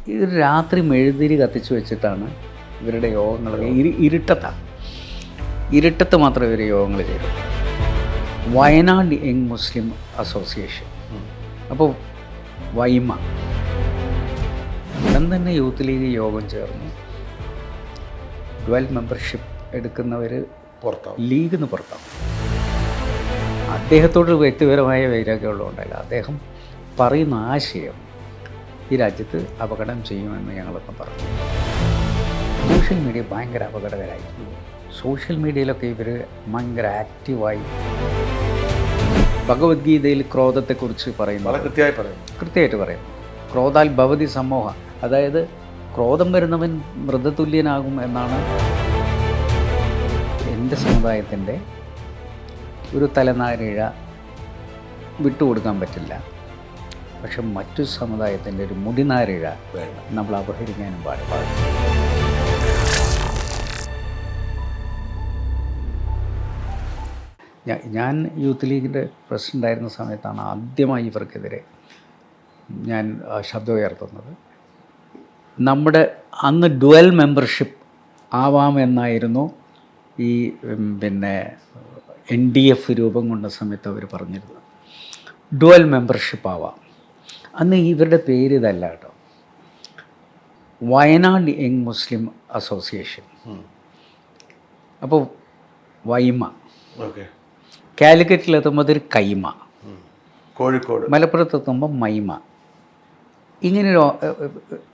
ഇത് രാത്രി മെഴുതിരി കത്തിച്ച് വെച്ചിട്ടാണ് ഇവരുടെ യോഗങ്ങൾ. ഇരുട്ടത്ത് മാത്രമേ ഇവർ യോഗങ്ങൾ ചെയ്തു. വയനാട് യങ് മുസ്ലിം അസോസിയേഷൻ, അപ്പോൾ വൈമ, ഉടൻ തന്നെ യൂത്ത് ലീഗ് യോഗം ചേർന്നു. 12 മെമ്പർഷിപ്പ് എടുക്കുന്നവർ ലീഗിൽ നിന്ന് പുറത്താവും. അദ്ദേഹത്തോട് വ്യക്തിപരമായ വൈരാഗ്യമുള്ളതുകൊണ്ടല്ല, അദ്ദേഹം പറയുന്ന ആശയം ഈ രാജ്യത്ത് അപകടം ചെയ്യുമെന്ന് ഞങ്ങളൊക്കെ പറഞ്ഞു. സോഷ്യൽ മീഡിയ ഭയങ്കര അപകടകരമായിരുന്നു. സോഷ്യൽ മീഡിയയിലൊക്കെ ഇവർ ഭയങ്കര ആക്റ്റീവായി ഭഗവത്ഗീതയിൽ ക്രോധത്തെക്കുറിച്ച് പറയുന്നു, കൃത്യമായിട്ട് പറയും. ക്രോധാൽ ഭവതി സമൂഹ, അതായത് ക്രോധം വരുന്നവൻ മൃതതുല്യനാകും എന്നാണ്. എൻ്റെ സമുദായത്തിൻ്റെ ഒരു തലനാരിഴ വിട്ടുകൊടുക്കാൻ പറ്റില്ല, പക്ഷെ മറ്റു സമുദായത്തിൻ്റെ ഒരു മുടിനാരിഴ നമ്മൾ അപഹരിക്കാനും പാടില്ല. ഞാൻ യൂത്ത് ലീഗിൻ്റെ പ്രസിഡൻ്റായിരുന്ന സമയത്താണ് ആദ്യമായി ഇവർക്കെതിരെ ഞാൻ ശബ്ദം ഉയർത്തുന്നത്. നമ്മുടെ അന്ന് 12 മെമ്പർഷിപ്പ് ആവാമെന്നായിരുന്നു ഈ NDF രൂപം കൊണ്ട സമയത്ത് അവർ പറഞ്ഞിരുന്നത്. 12 മെമ്പർഷിപ്പ് ആവാം. അന്ന് ഇവരുടെ പേര് ഇതല്ല കേട്ടോ, വയനാട് യങ് മുസ്ലിം അസോസിയേഷൻ, അപ്പോൾ വൈമ. കാലിക്കറ്റിലെത്തുമ്പോൾ അതൊരു കൈമ, കോഴിക്കോട്, മലപ്പുറത്തെത്തുമ്പോൾ മൈമ. ഇങ്ങനെ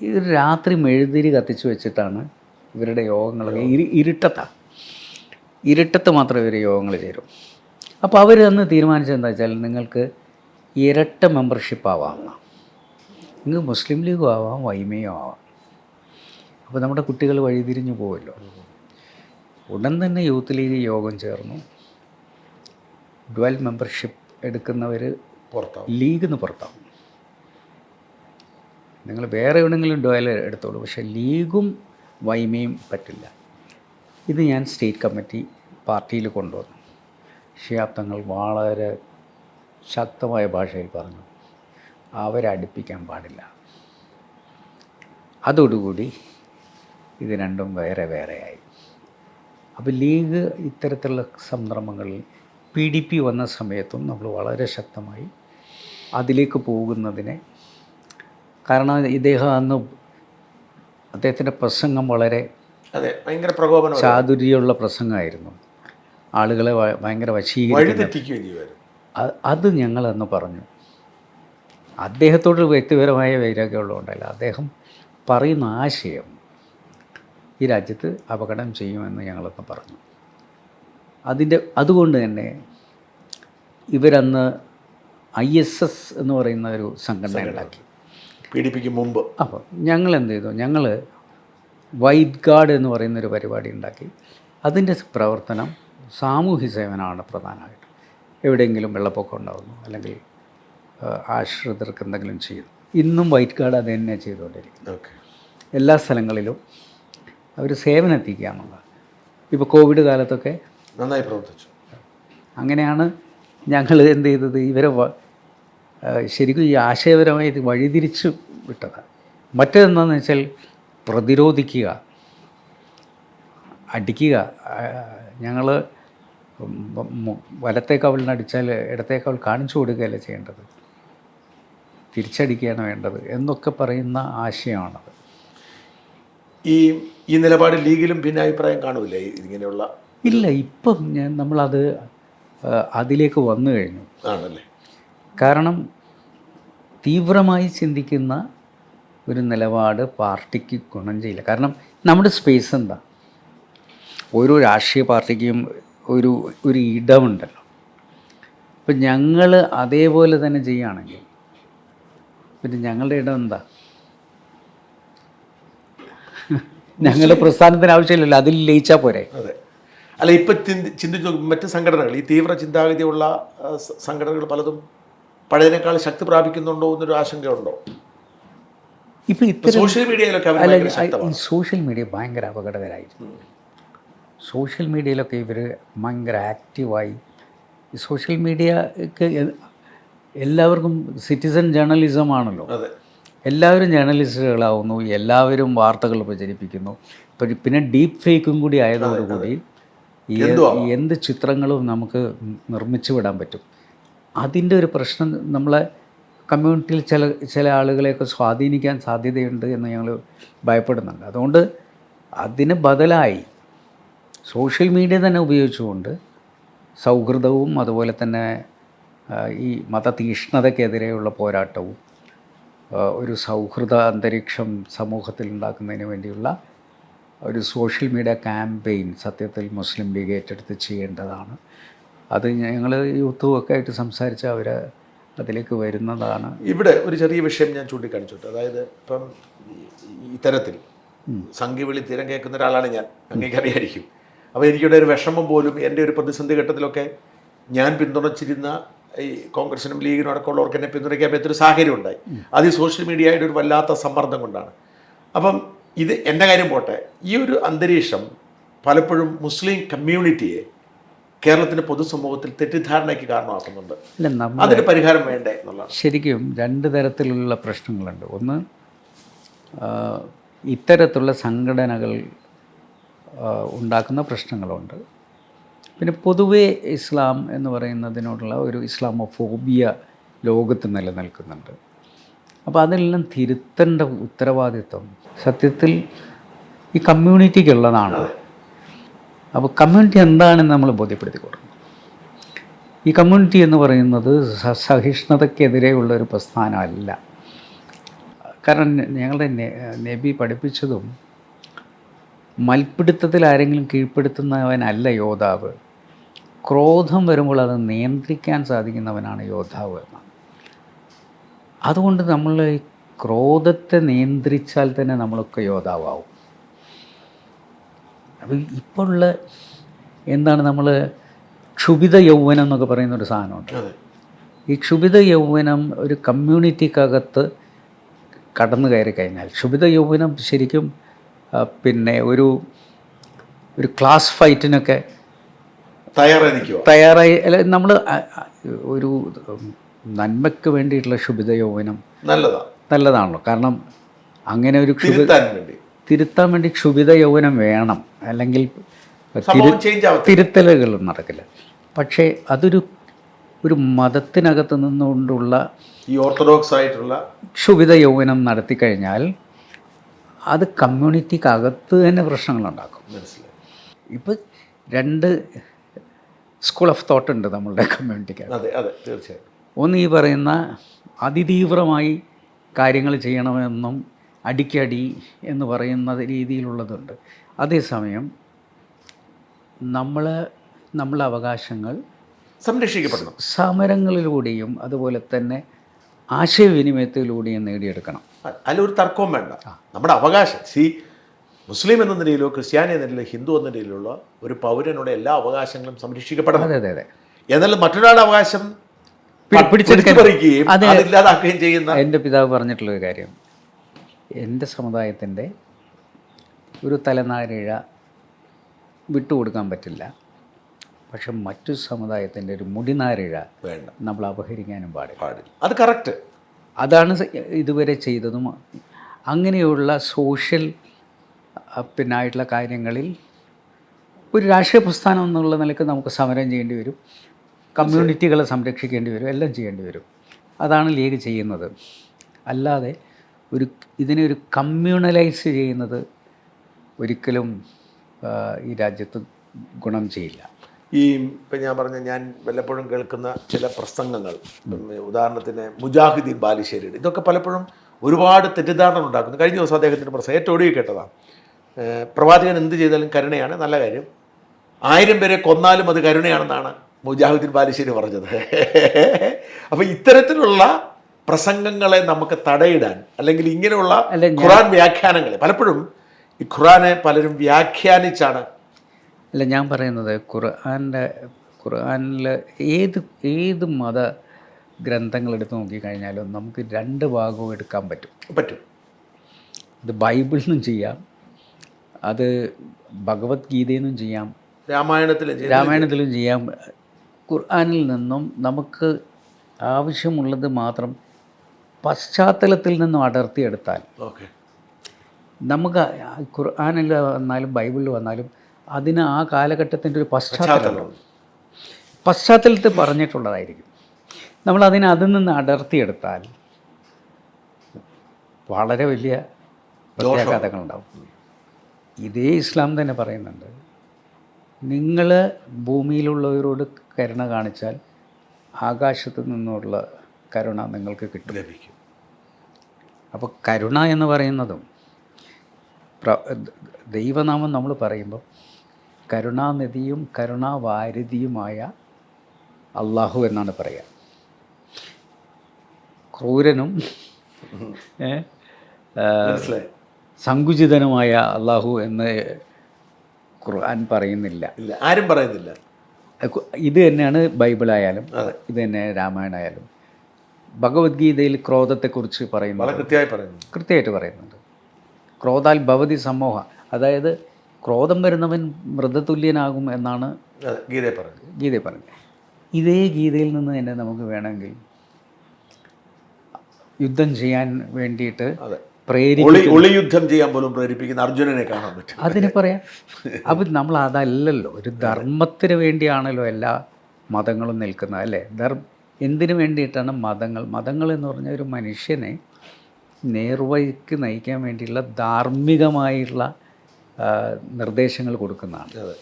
ഇത് രാത്രി മെഴുതിരി കത്തിച്ച് വെച്ചിട്ടാണ് ഇവരുടെ യോഗങ്ങൾ. ഇരുട്ടത്ത് മാത്രമേ ഇവർ യോഗങ്ങൾ ചേരും. അപ്പോൾ അവർ അന്ന് തീരുമാനിച്ചതെന്താ വെച്ചാൽ, നിങ്ങൾക്ക് ഇരട്ട മെമ്പർഷിപ്പ് ആവാം, നിങ്ങൾക്ക് മുസ്ലിം ലീഗും ആവാം വൈമയും ആവാം. അപ്പോൾ നമ്മുടെ കുട്ടികൾ വഴിതിരിഞ്ഞു പോകുമല്ലോ. ഉടൻ തന്നെ യൂത്ത് ലീഗ് യോഗം ചേർന്നു. 12 മെമ്പർഷിപ്പ് എടുക്കുന്നവർ ലീഗിൽ നിന്ന് പുറത്താവും. നിങ്ങൾ വേറെ എവിടെയെങ്കിലും 12 എടുത്തോളൂ, പക്ഷേ ലീഗും വൈമയും പറ്റില്ല. ഇത് ഞാൻ സ്റ്റേറ്റ് കമ്മിറ്റി പാർട്ടിയിൽ കൊണ്ടുവന്നു. ശിഹാബ് തങ്ങൾ വളരെ ശക്തമായ ഭാഷയിൽ പറഞ്ഞു, അവരെ അടുപ്പിക്കാൻ പാടില്ല. അതോടുകൂടി ഇത് രണ്ടും വേറെ വേറെയായി. അപ്പോൾ ലീഗ് ഇത്തരത്തിലുള്ള സംരംഭങ്ങളിൽ PDP വന്ന സമയത്തും നമ്മൾ വളരെ ശക്തമായി അതിലേക്ക് പോകുന്നതിനെ, കാരണം ഇദ്ദേഹം അന്ന് അദ്ദേഹത്തിൻ്റെ പ്രസംഗം വളരെ ഭയങ്കര പ്രകോപനം, ചാതുര്യമുള്ള പ്രസംഗമായിരുന്നു. ആളുകളെ ഭയങ്കര വശീകരിക്കുന്നു. അത് ഞങ്ങളന്ന് പറഞ്ഞു. അദ്ദേഹത്തോട് വ്യക്തിപരമായ വൈരാഗ്യമുള്ളതുകൊണ്ടല്ല, അദ്ദേഹം പറയുന്ന ആശയം ഈ രാജ്യത്ത് അപകടം ചെയ്യുമെന്ന് ഞങ്ങളൊക്കെ പറഞ്ഞു. അതുകൊണ്ട് തന്നെ ഇവരന്ന് ISS എന്ന് പറയുന്ന ഒരു സംഘടന ഉണ്ടാക്കി, PDP മുമ്പ്. അപ്പോൾ ഞങ്ങൾ എന്ത് ചെയ്തു, ഞങ്ങൾ വൈറ്റ് ഗാർഡ് എന്ന് പറയുന്നൊരു പരിപാടി ഉണ്ടാക്കി. അതിൻ്റെ പ്രവർത്തനം സാമൂഹ്യ സേവനമാണ് പ്രധാനമായിട്ട്. എവിടെയെങ്കിലും വെള്ളപ്പൊക്കം ഉണ്ടാകുന്നു, അല്ലെങ്കിൽ ആശ്രിതർക്ക് എന്തെങ്കിലും ചെയ്യുന്നു. ഇന്നും വൈറ്റ് ഗാർഡ് അത് തന്നെ ചെയ്തുകൊണ്ടിരിക്കുന്നു. എല്ലാ സ്ഥലങ്ങളിലും അവർ സേവനം എത്തിക്കുക എന്നുള്ളത്. ഇപ്പോൾ കോവിഡ് കാലത്തൊക്കെ നന്നായി പ്രവർത്തിച്ചു. അങ്ങനെയാണ് ഞങ്ങൾ എന്ത് ചെയ്തത്, ഇവരെ ശരിക്കും ഈ ആശയപരമായി വഴിതിരിച്ചു വിട്ടത്. മറ്റേതെന്താണെന്ന് വെച്ചാൽ പ്രതിരോധിക്കുക, അടിക്കുക. ഞങ്ങൾ വലത്തെ കവളിനടിച്ചാൽ ഇടത്തെ കവൾ കാണിച്ചു കൊടുക്കുകയല്ല ചെയ്യേണ്ടത്, തിരിച്ചടിക്കുകയാണ് വേണ്ടത് എന്നൊക്കെ പറയുന്ന ആശയമാണത്. ഈ നിലപാട് ലീഗിലും പിന്നെ അഭിപ്രായം കാണൂലേ ഇങ്ങനെയുള്ള? ഇല്ല, ഇപ്പം നമ്മളത് അതിലേക്ക് വന്നു കഴിഞ്ഞു. ആണല്ലേ? കാരണം തീവ്രമായി ചിന്തിക്കുന്ന ഒരു നിലപാട് പാർട്ടിക്ക് ഗുണം ചെയ്യില്ല. കാരണം നമ്മുടെ സ്പേസ് എന്താ, ഓരോ രാഷ്ട്രീയ പാർട്ടിക്കും ഒരു ഇടമുണ്ടല്ലോ. അപ്പം ഞങ്ങൾ അതേപോലെ തന്നെ ചെയ്യുകയാണെങ്കിൽ പിന്നെ ഞങ്ങളുടെ ഇടം എന്താ? ഞങ്ങളുടെ പ്രസ്ഥാനത്തിന് ആവശ്യമില്ലല്ലോ, അതിൽ ലയിച്ചാൽ പോരെ. അതെ. അല്ല, ഇപ്പം ചിന്തിച്ചു മറ്റ് സംഘടനകൾ, ഈ തീവ്ര ചിന്താഗതിയുള്ള സംഘടനകൾ പലതും പഴയതിനേക്കാൾ ശക്തി പ്രാപിക്കുന്നുണ്ടോ എന്നൊരു ആശങ്കയുണ്ടോ? ഇപ്പം സോഷ്യൽ മീഡിയയിലൊക്കെ സോഷ്യൽ മീഡിയ ഭയങ്കര അപകടകരമായിരുന്നു. സോഷ്യൽ മീഡിയയിലൊക്കെ ഇവർ ഭയങ്കര ആക്റ്റീവായി. ഈ സോഷ്യൽ മീഡിയക്ക് എല്ലാവർക്കും സിറ്റിസൺ ജേർണലിസം ആണല്ലോ. എല്ലാവരും ജേർണലിസ്റ്റുകളാവുന്നു, എല്ലാവരും വാർത്തകൾ പ്രചരിപ്പിക്കുന്നു. പിന്നെ ഡീപ്പ് ഫേക്കും കൂടി ആയതോടുകൂടി എന്ത് ചിത്രങ്ങളും നമുക്ക് നിർമ്മിച്ചു വിടാൻ പറ്റും. അതിൻ്റെ ഒരു പ്രശ്നം നമ്മളെ കമ്മ്യൂണിറ്റിയിൽ ചില ആളുകളെയൊക്കെ സ്വാധീനിക്കാൻ സാധ്യതയുണ്ട് എന്ന് ഞങ്ങൾ ഭയപ്പെടുന്നുണ്ട്. അതുകൊണ്ട് അതിന് ബദലായി സോഷ്യൽ മീഡിയ തന്നെ ഉപയോഗിച്ചുകൊണ്ട് സൗഹൃദവും അതുപോലെ തന്നെ ഈ മതതീഷ്ണതയ്ക്കെതിരെയുള്ള പോരാട്ടവും ഒരു സൗഹൃദ അന്തരീക്ഷം സമൂഹത്തിൽ ഉണ്ടാക്കുന്നതിന് വേണ്ടിയുള്ള ഒരു സോഷ്യൽ മീഡിയ ക്യാമ്പയിൻ സത്യത്തിൽ മുസ്ലിം ലീഗ് ഏറ്റെടുത്ത് ചെയ്യേണ്ടതാണ്. അത് ഞങ്ങൾ യൂത്തും ഒക്കെ ആയിട്ട് സംസാരിച്ച് അവർ അതിലേക്ക് വരുന്നതാണ്. ഇവിടെ ഒരു ചെറിയ വിഷയം ഞാൻ ചൂണ്ടിക്കാണിച്ചിട്ട്, അതായത് ഇപ്പം ഇത്തരത്തിൽ സംഘിവിളി തീരം കേൾക്കുന്ന ഒരാളാണ് ഞാൻ, അങ്ങേക്കറിയായിരിക്കും. അപ്പോൾ എനിക്കിവിടെ ഒരു വിഷമം പോലും എൻ്റെ ഒരു പ്രതിസന്ധി ഘട്ടത്തിലൊക്കെ ഞാൻ പിന്തുണച്ചിരുന്ന ഈ കോൺഗ്രസിനും ലീഗിനും അടക്കമുള്ളവർക്ക് എന്നെ പിന്തുണയ്ക്കാൻ പറ്റിയൊരു സാഹചര്യം ഉണ്ടായി. അത് ഈ സോഷ്യൽ മീഡിയയുടെ ഒരു വല്ലാത്ത സമ്മർദ്ദം കൊണ്ടാണ്. അപ്പം ഇത് എൻ്റെ കാര്യം പോട്ടെ, ഈ ഒരു അന്തരീക്ഷം പലപ്പോഴും മുസ്ലിം കമ്മ്യൂണിറ്റിയെ കേരളത്തിൻ്റെ പൊതുസമൂഹത്തിൽ തെറ്റിദ്ധാരണയ്ക്ക് കാരണമാക്കുന്നുണ്ട്. അതിന് പരിഹാരം വേണ്ടേ എന്നുള്ളതാണ്. ശരിക്കും രണ്ട് തരത്തിലുള്ള പ്രശ്നങ്ങളുണ്ട്. ഒന്ന്, ഇത്തരത്തിലുള്ള സംഘടനകൾ ഉണ്ടാക്കുന്ന പ്രശ്നങ്ങളുണ്ട്. പിന്നെ പൊതുവേ ഇസ്ലാം എന്ന് പറയുന്നതിനോടുള്ള ഒരു ഇസ്ലാമോഫോബിയ ലോകത്ത് നിലനിൽക്കുന്നുണ്ട്. അപ്പോൾ അതെല്ലാം തിരുത്തേണ്ട ഉത്തരവാദിത്വം സത്യത്തിൽ ഈ കമ്മ്യൂണിറ്റിക്കുള്ളതാണ്. അപ്പോൾ കമ്മ്യൂണിറ്റി എന്താണെന്ന് നമ്മൾ ബോധ്യപ്പെടുത്തി കൊടുക്കണം. ഈ കമ്മ്യൂണിറ്റി എന്ന് പറയുന്നത് സഹിഷ്ണുതയ്ക്കെതിരെയുള്ള ഒരു പ്രസ്ഥാനമല്ല. കാരണം ഞങ്ങളുടെ നബി പഠിപ്പിച്ചതും മൽപ്പിടുത്തത്തിൽ ആരെങ്കിലും കീഴ്പ്പെടുത്തുന്നവനല്ല യോദ്ധാവ്, ക്രോധം വരുമ്പോൾ അത് നിയന്ത്രിക്കാൻ സാധിക്കുന്നവനാണ് യോദ്ധാവ് എന്നാണ്. അതുകൊണ്ട് നമ്മൾ ഈ ക്രോധത്തെ നിയന്ത്രിച്ചാൽ തന്നെ നമ്മളൊക്കെ യോദ്ധാവാകും. അപ്പോൾ ഇപ്പോഴുള്ള എന്താണ്, നമ്മൾ ക്ഷുഭിത യൗവനം എന്നൊക്കെ പറയുന്നൊരു സാധനമുണ്ട്. ഈ ക്ഷുഭിത യൗവനം ഒരു കമ്മ്യൂണിറ്റിക്കകത്ത് കടന്നു കയറി കഴിഞ്ഞാൽ, ക്ഷുഭിത യൗവനം ശരിക്കും പിന്നെ ഒരു ക്ലാസ് ഫൈറ്റിനൊക്കെ തയ്യാറായി അല്ല, നമ്മൾ ഒരു നന്മയ്ക്ക് വേണ്ടിയിട്ടുള്ള ക്ഷുഭിത യൗവനം നല്ലതാണല്ലോ. കാരണം അങ്ങനെ ഒരു തിരുത്താൻ വേണ്ടി ക്ഷുഭിത യൗവനം വേണം, അല്ലെങ്കിൽ തിരുത്തലുകൾ നടക്കില്ല. പക്ഷേ അതൊരു മതത്തിനകത്ത് നിന്നുകൊണ്ടുള്ള ഈ ഓർത്തഡോക്സ് ആയിട്ടുള്ള ക്ഷുഭിത യൗവനം നടത്തിക്കഴിഞ്ഞാൽ അത് കമ്മ്യൂണിറ്റിക്കകത്ത് തന്നെ പ്രശ്നങ്ങളുണ്ടാക്കും. ഇപ്പം രണ്ട് സ്കൂൾ ഓഫ് തോട്ട് ഉണ്ട് നമ്മളുടെ കമ്മ്യൂണിറ്റിക്ക്. അതെ അതെ, തീർച്ചയായും. ഒന്ന്, ഈ പറയുന്ന അതിതീവ്രമായി കാര്യങ്ങൾ ചെയ്യണമെന്നും അടിക്കടി എന്ന് പറയുന്ന രീതിയിലുള്ളതുണ്ട്. അതേസമയം നമ്മളെ അവകാശങ്ങൾ സംരക്ഷിക്കപ്പെടണം. സമരങ്ങളിലൂടെയും അതുപോലെ തന്നെ ആശയവിനിമയത്തിലൂടെയും നേടിയെടുക്കണം. അതിലൊരു തർക്കവും വേണ്ട. നമ്മുടെ അവകാശം, മുസ്ലിം എന്ന നിലയിലോ ക്രിസ്ത്യാനി എന്ന നിലയിലോ ഹിന്ദു എന്ന നിലയിലുള്ള ഒരു പൗരനുടെ എല്ലാ അവകാശങ്ങളും സംരക്ഷിക്കപ്പെടണം. അതെ അതെ അതെ. എന്നാൽ മറ്റൊരാളുടെ അവകാശം പിടിച്ചെടുക്കുകയും അതില്ലാതാക്കുകയും ചെയ്യുന്ന എൻ്റെ പിതാവ് പറഞ്ഞിട്ടുള്ളൊരു കാര്യം, എൻ്റെ സമുദായത്തിൻ്റെ ഒരു തലനാരിഴ വിട്ടുകൊടുക്കാൻ പറ്റില്ല, പക്ഷെ മറ്റു സമുദായത്തിൻ്റെ ഒരു മുടിനാരിഴ വേണ്ട, നമ്മൾ അപഹരിക്കാനും പാടില്ല. അത് കറക്റ്റ്. അതാണ് ഇതുവരെ ചെയ്തതും. അങ്ങനെയുള്ള സോഷ്യൽ ആയിട്ടുള്ള കാര്യങ്ങളിൽ ഒരു രാഷ്ട്രീയ പ്രസ്ഥാനം എന്നുള്ള നിലയ്ക്ക് നമുക്ക് സമരം ചെയ്യേണ്ടി വരും, കമ്മ്യൂണിറ്റികളെ സംരക്ഷിക്കേണ്ടി വരും, എല്ലാം ചെയ്യേണ്ടി വരും. അതാണ് ലീഗ് ചെയ്യുന്നത്. അല്ലാതെ ഇതിനെ ഒരു കമ്മ്യൂണലൈസ് ചെയ്യുന്നത് ഒരിക്കലും ഈ രാജ്യത്ത് ഗുണം ചെയ്യില്ല. ഇപ്പം ഞാൻ വല്ലപ്പോഴും കേൾക്കുന്ന ചില പ്രസംഗങ്ങൾ, ഉദാഹരണത്തിന് മുജാഹിദീൻ ബാലുശ്ശേരിയുടെ, ഇതൊക്കെ പലപ്പോഴും ഒരുപാട് തെറ്റിദ്ധാരണ ഉണ്ടാക്കുന്നു. കഴിഞ്ഞ ദിവസം അദ്ദേഹത്തിൻ്റെ പ്രസംഗം ഏറ്റവും ഒടുവിൽ കേട്ടതാണ്. പ്രവാചകൻ എന്ത് ചെയ്താലും കരുണയാണ്, നല്ല കാര്യം, 1000 പേരെ കൊന്നാലും അത് കരുണയാണെന്നാണ് മുജാഹിദീൻ ബാലുശ്ശേരി പറഞ്ഞത്. അപ്പോൾ ഇത്തരത്തിലുള്ള പ്രസംഗങ്ങളെ നമുക്ക് തടയിടാൻ, അല്ലെങ്കിൽ ഇങ്ങനെയുള്ള ഖുർആൻ വ്യാഖ്യാനങ്ങളെ, പലപ്പോഴും ഈ ഖുർആനെ പലരും വ്യാഖ്യാനിച്ചാണ്. അല്ല, ഞാൻ പറയുന്നത് ഖുർആനിൽ ഏത് മത ഗ്രന്ഥങ്ങൾ എടുത്ത് നോക്കിക്കഴിഞ്ഞാലും നമുക്ക് 2 ഭാഗവും എടുക്കാൻ പറ്റും. അത് ബൈബിളിൽ നിന്നും ചെയ്യാം, അത് ഭഗവത്ഗീതയിൽ നിന്നും ചെയ്യാം, രാമായണത്തിലും ചെയ്യാം. ഖുർആനിൽ നിന്നും നമുക്ക് ആവശ്യമുള്ളത് മാത്രം പശ്ചാത്തലത്തിൽ നിന്നും അടർത്തിയെടുത്താൽ ഓക്കെ. നമുക്ക് ഖുർആനിൽ വന്നാലും ബൈബിളിൽ വന്നാലും അതിന് ആ കാലഘട്ടത്തിൻ്റെ ഒരു പശ്ചാത്തലം പശ്ചാത്തലത്തിൽ പറഞ്ഞിട്ടുള്ളതായിരിക്കും. നമ്മളതിനെ അതിൽ നിന്ന് അടർത്തിയെടുത്താൽ വളരെ വലിയ പ്രത്യാഘാതങ്ങളുണ്ടാവും. ഇതേ ഇസ്ലാം തന്നെ പറയുന്നുണ്ട്, നിങ്ങൾ ഭൂമിയിലുള്ളവരോട് കരുണ കാണിച്ചാൽ ആകാശത്തു നിന്നുള്ള കരുണ നിങ്ങൾക്ക് കിട്ടും, ലഭിക്കും. അപ്പോൾ കരുണ എന്ന് പറയുന്നതും ദൈവനാമം നമ്മൾ പറയുമ്പോൾ കരുണാനിധിയും കരുണാവാരിധിയുമായ അള്ളാഹു എന്നാണ് പറയുക. ക്രൂരനും സങ്കുചിതനുമായ അള്ളാഹു എന്ന് ഖുർആൻ പറയുന്നില്ല, ആരും പറയുന്നില്ല. ഇത് തന്നെയാണ് ബൈബിളായാലും ഇത് തന്നെ രാമായണമായാലും. ഭഗവത്ഗീതയിൽ ക്രോധത്തെക്കുറിച്ച് പറയുന്നത് കൃത്യമായിട്ട് പറയുന്നുണ്ട്. ക്രോധാൽ ഭവതി സമൂഹ, അതായത് ക്രോധം വരുന്നവൻ മൃതതുല്യനാകും എന്നാണ് ഗീതയിൽ പറഞ്ഞത്. ഇതേ ഗീതയിൽ നിന്ന് തന്നെ നമുക്ക് വേണമെങ്കിൽ യുദ്ധം ചെയ്യാൻ വേണ്ടിയിട്ട് യുദ്ധം ചെയ്യാൻ പോലും പ്രേരിപ്പിക്കുന്ന അർജുനനെ കാണാൻ പറ്റും. അതിന് പറയാം. അപ്പം നമ്മൾ അതല്ലല്ലോ, ഒരു ധർമ്മത്തിന് വേണ്ടിയാണല്ലോ എല്ലാ മതങ്ങളും നിൽക്കുന്നത്, അല്ലേ? എന്തിനു വേണ്ടിയിട്ടാണ് മതങ്ങൾ എന്ന് പറഞ്ഞാൽ ഒരു മനുഷ്യനെ നേർവഴിക്ക് നയിക്കാൻ വേണ്ടിയുള്ള ധാർമ്മികമായുള്ള നിർദ്ദേശങ്ങൾ കൊടുക്കുന്നതാണ്.